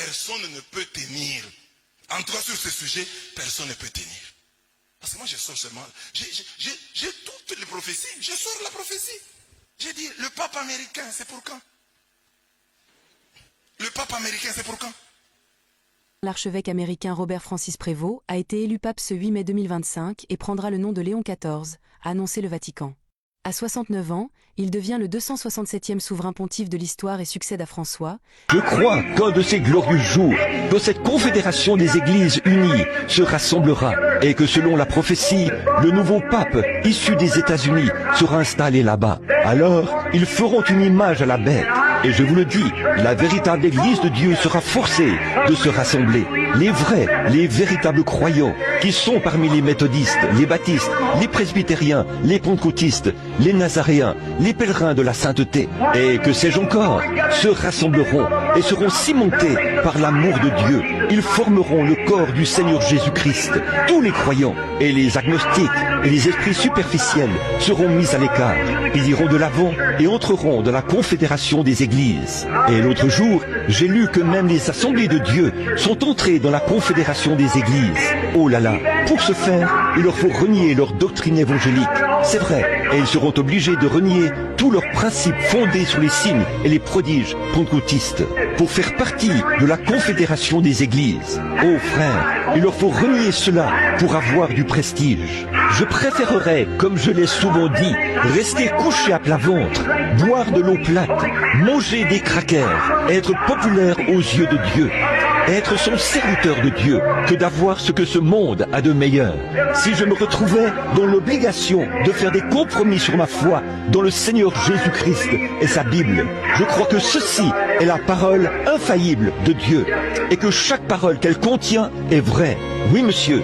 personne ne peut tenir. En tout cas, sur ce sujet, personne ne peut tenir. Parce que moi, je sors seulement. J'ai toutes les prophéties. Je sors la prophétie. J'ai dit, le pape américain, c'est pour quand? Le pape américain, c'est pour quand? L'archevêque américain Robert Francis Prévost a été élu pape ce 8 mai 2025 et prendra le nom de Léon XIV, a annoncé le Vatican. À 69 ans, il devient le 267e souverain pontife de l'histoire et succède à François. Je crois qu'un de ces glorieux jours, que cette confédération des églises unies se rassemblera et que selon la prophétie, le nouveau pape issu des États-Unis sera installé là-bas. Alors, ils feront une image à la bête. Et je vous le dis, la véritable Église de Dieu sera forcée de se rassembler. Les vrais, les véritables croyants, qui sont parmi les méthodistes, les baptistes, les presbytériens, les pentecôtistes, les nazaréens, les pèlerins de la sainteté, et que sais-je encore, se rassembleront et seront cimentés par l'amour de Dieu. Ils formeront le corps du Seigneur Jésus-Christ. Tous les croyants et les agnostiques et les esprits superficiels seront mis à l'écart. Ils iront de l'avant et entreront dans la confédération des églises. Et l'autre jour, j'ai lu que même les assemblées de Dieu sont entrées dans la confédération des églises. Oh là là, pour ce faire, il leur faut renier leur doctrine évangélique. C'est vrai, et ils seront obligés de renier tous leurs principes fondés sur les signes et les prodiges pentecôtistes pour faire partie de la confédération des églises. Oh frères, il leur faut renier cela pour avoir du prestige. Je préférerais, comme je l'ai souvent dit, rester couché à plat ventre, boire de l'eau plate, manger des crackers, être populaire aux yeux de Dieu, être son serviteur de Dieu, que d'avoir ce que ce monde a de meilleur. Si je me retrouvais dans l'obligation de faire des compromis sur ma foi dans le Seigneur Jésus-Christ et sa Bible, je crois que ceci est la parole infaillible de Dieu et que chaque parole qu'elle contient est vraie. Oui, monsieur.